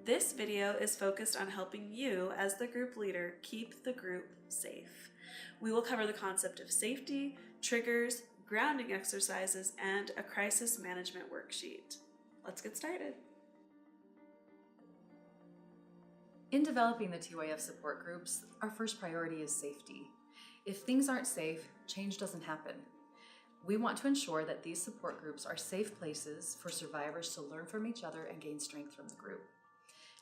This video is focused on helping you as the group leader keep the group safe. We will cover the concept of safety, triggers, grounding exercises, and a crisis management worksheet. Let's get started. In developing the TYF support groups, our first priority is safety. If things aren't safe, change doesn't happen. We want to ensure that these support groups are safe places for survivors to learn from each other and gain strength from the group.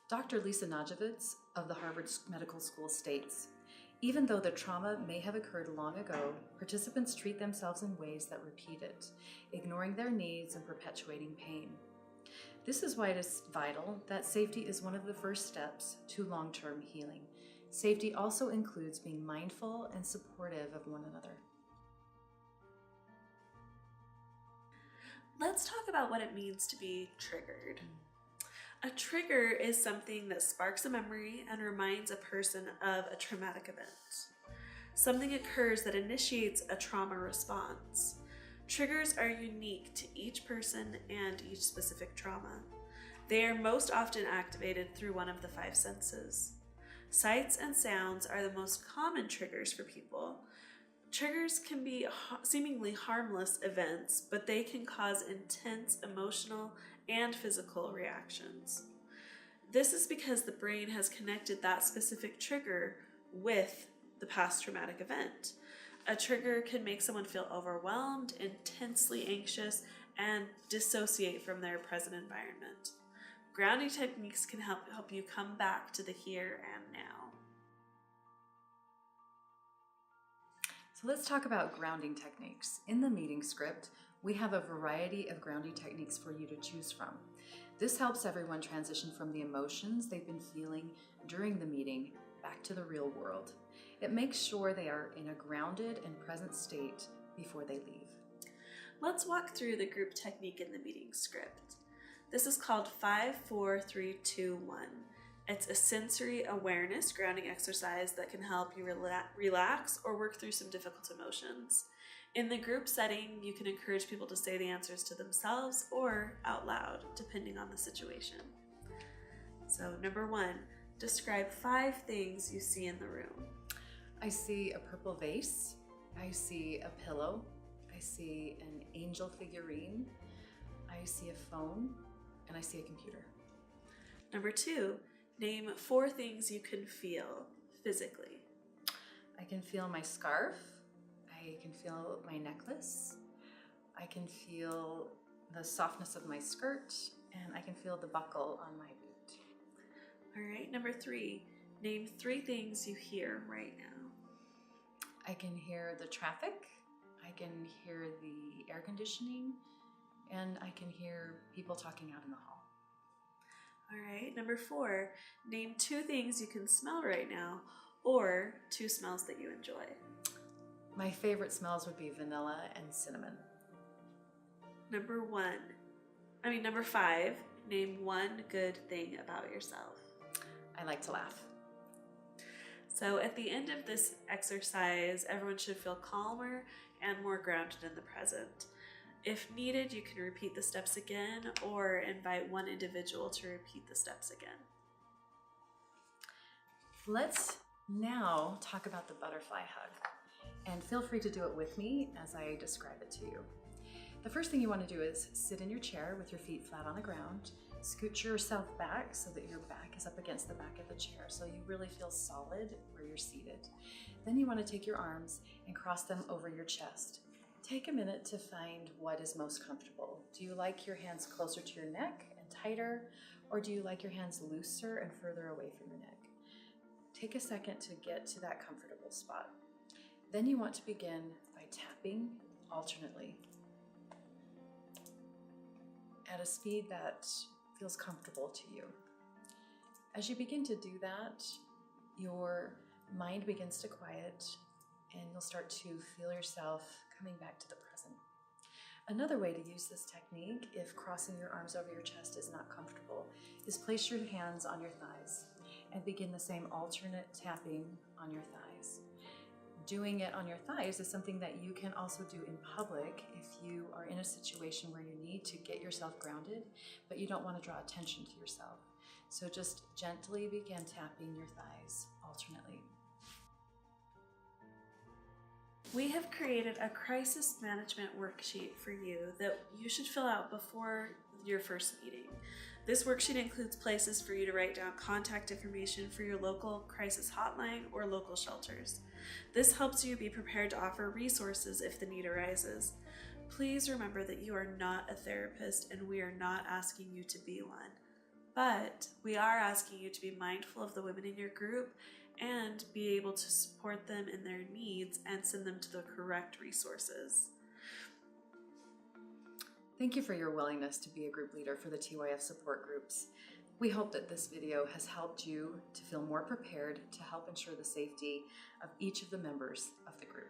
Dr. Lisa Najovitz of the Harvard Medical School states, even though the trauma may have occurred long ago, participants treat themselves in ways that repeat it, ignoring their needs and perpetuating pain. This is why it is vital that safety is one of the first steps to long-term healing. Safety also includes being mindful and supportive of one another. Let's talk about what it means to be triggered. A trigger is something that sparks a memory and reminds a person of a traumatic event. Something occurs that initiates a trauma response. Triggers are unique to each person and each specific trauma. They are most often activated through one of the five senses. Sights and sounds are the most common triggers for people. Triggers can be seemingly harmless events, but they can cause intense emotional and physical reactions. This is because the brain has connected that specific trigger with the past traumatic event. A trigger can make someone feel overwhelmed, intensely anxious, and dissociate from their present environment. Grounding techniques can help you come back to the here and now. So let's talk about grounding techniques. In the meeting script, we have a variety of grounding techniques for you to choose from. This helps everyone transition from the emotions they've been feeling during the meeting back to the real world. It makes sure they are in a grounded and present state before they leave. Let's walk through the group technique in the meeting script. This is called 5, 4, 3, 2, 1. It's a sensory awareness grounding exercise that can help you relax or work through some difficult emotions. In the group setting, you can encourage people to say the answers to themselves or out loud, depending on the situation. So, number 1, describe 5 things you see in the room. I see a purple vase, I see a pillow, I see an angel figurine, I see a phone, and I see a computer. Number 2, name 4 things you can feel physically. I can feel my scarf, I can feel my necklace, I can feel the softness of my skirt, and I can feel the buckle on my boot. All right, number 3, name 3 things you hear right now. I can hear the traffic, I can hear the air conditioning, and I can hear people talking out in the hall. All right, number 4, name 2 things you can smell right now or 2 smells that you enjoy. My favorite smells would be vanilla and cinnamon. Number 5, name 1 good thing about yourself. I like to laugh. So at the end of this exercise, everyone should feel calmer and more grounded in the present. If needed, you can repeat the steps again or invite one individual to repeat the steps again. Let's now talk about the butterfly hug, and feel free to do it with me as I describe it to you. The first thing you want to do is sit in your chair with your feet flat on the ground. Scoot yourself back so that your back is up against the back of the chair so you really feel solid where you're seated. Then you want to take your arms and cross them over your chest. Take a minute to find what is most comfortable. Do you like your hands closer to your neck and tighter, or do you like your hands looser and further away from your neck? Take a second to get to that comfortable spot. Then you want to begin by tapping alternately at a speed that feels comfortable to you. As you begin to do that, your mind begins to quiet and you'll start to feel yourself coming back to the present. Another way to use this technique, if crossing your arms over your chest is not comfortable, is place your hands on your thighs and begin the same alternate tapping on your thighs. Doing it on your thighs is something that you can also do in public if you are in a situation where you need to get yourself grounded, but you don't want to draw attention to yourself. So just gently begin tapping your thighs alternately. We have created a crisis management worksheet for you that you should fill out before your first meeting. This worksheet includes places for you to write down contact information for your local crisis hotline or local shelters. This helps you be prepared to offer resources if the need arises. Please remember that you are not a therapist and we are not asking you to be one. But we are asking you to be mindful of the women in your group and be able to support them in their needs and send them to the correct resources. Thank you for your willingness to be a group leader for the TYF support groups. We hope that this video has helped you to feel more prepared to help ensure the safety of each of the members of the group.